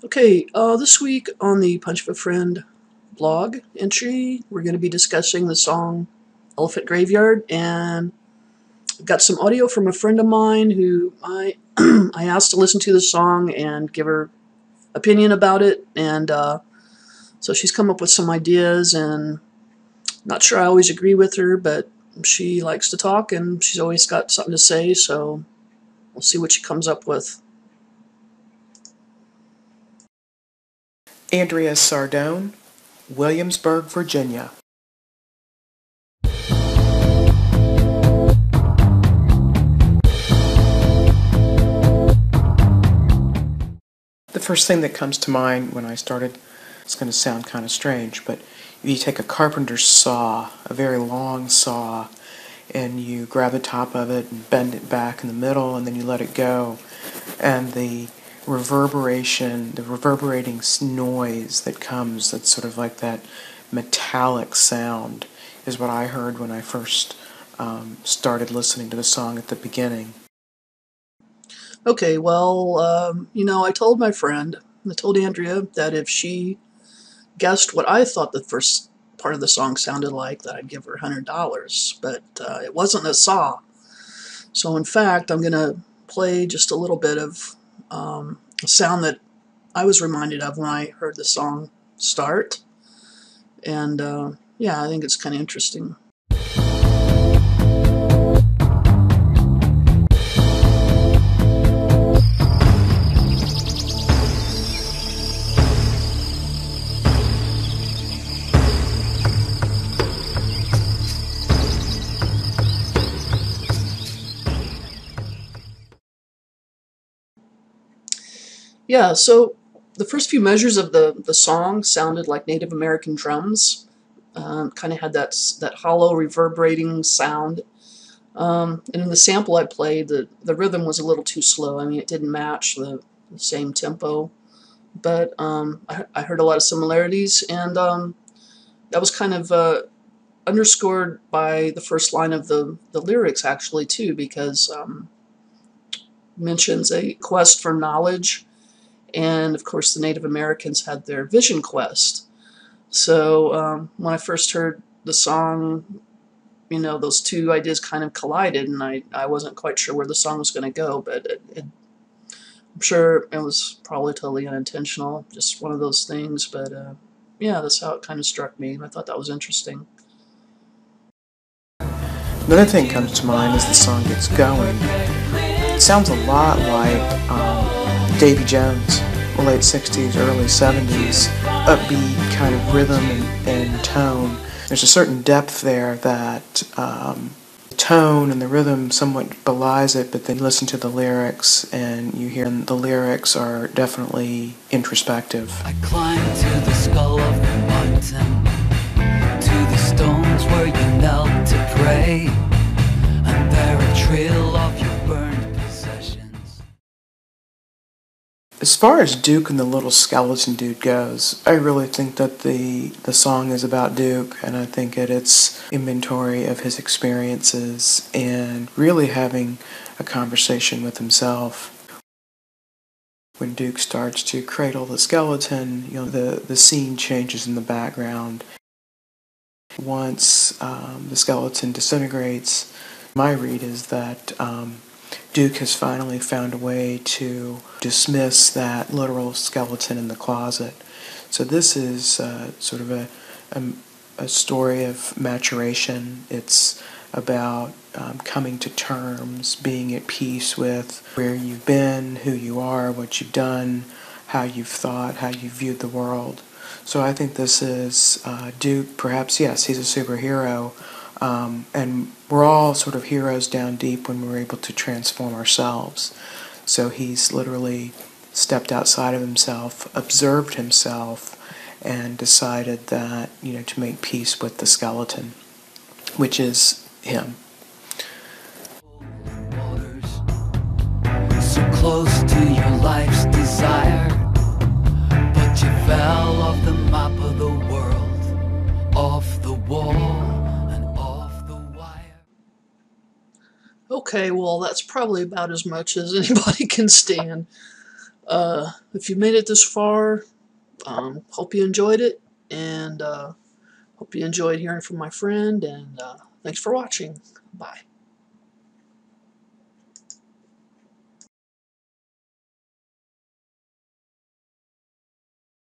Okay, this week on the Punch of a Friend blog entry, we're going to be discussing the song Elephant Graveyard, and I've got some audio from a friend of mine who I I asked to listen to the song and give her opinion about it, and so she's come up with some ideas, and not sure I always agree with her, but she likes to talk and she's always got something to say, so we'll see what she comes up with. Andrea Sardone, Williamsburg, Virginia. The first thing that comes to mind when I started, it's going to sound kind of strange, but you take a carpenter's saw, a very long saw, and you grab the top of it and bend it back in the middle, and then you let it go, and the reverberation, the reverberating noise that comes, that's sort of like that metallic sound, is what I heard when I first started listening to the song at the beginning. Okay, well, I told my friend, I told Andrea that if she guessed what I thought the first part of the song sounded like, that I'd give her $100, but it wasn't a saw. So in fact, I'm going to play just a little bit of a sound that I was reminded of when I heard the song start, and yeah, I think it's kind of interesting. Yeah, so the first few measures of the song sounded like Native American drums. Kind of had that hollow, reverberating sound. And in the sample I played, the rhythm was a little too slow. I mean, it didn't match the same tempo. But I heard a lot of similarities, and that was kind of underscored by the first line of the lyrics, actually, too, because mentions a quest for knowledge. And of course, the Native Americans had their vision quest. So when I first heard the song, those two ideas kind of collided, and I wasn't quite sure where the song was going to go, but I'm sure it was probably totally unintentional, just one of those things. But yeah, that's how it kind of struck me, and I thought that was interesting. Another thing comes to mind as the song gets going. It sounds a lot like Davy Jones, the late 60s, early 70s, upbeat kind of rhythm and tone. There's a certain depth there that the tone and the rhythm somewhat belies it, but then you listen to the lyrics and you hear the lyrics are definitely introspective. I climbed to the skull of the mountain, to the stones where you knelt to pray, and there a trail of your burned possessions. As far as Duke and the Little Skeleton Dude goes, I really think that the song is about Duke, and I think it's inventory of his experiences and really having a conversation with himself. When Duke starts to cradle the skeleton, the scene changes in the background. Once the skeleton disintegrates, my read is that Duke has finally found a way to dismiss that literal skeleton in the closet. So this is sort of a story of maturation. It's about coming to terms, being at peace with where you've been, who you are, what you've done, how you've thought, how you've viewed the world. So I think this is Duke. Perhaps, yes, he's a superhero, and we're all sort of heroes down deep when we're able to transform ourselves. So he's literally stepped outside of himself, observed himself, and decided that, to make peace with the skeleton, which is him. So close to your life's desire, but you fell off the map of the world, off the wall and off the wire. Okay, well, that's probably about as much as anybody can stand. If you made it this far, hope you enjoyed it, and hope you enjoyed hearing from my friend, and thanks for watching. Bye.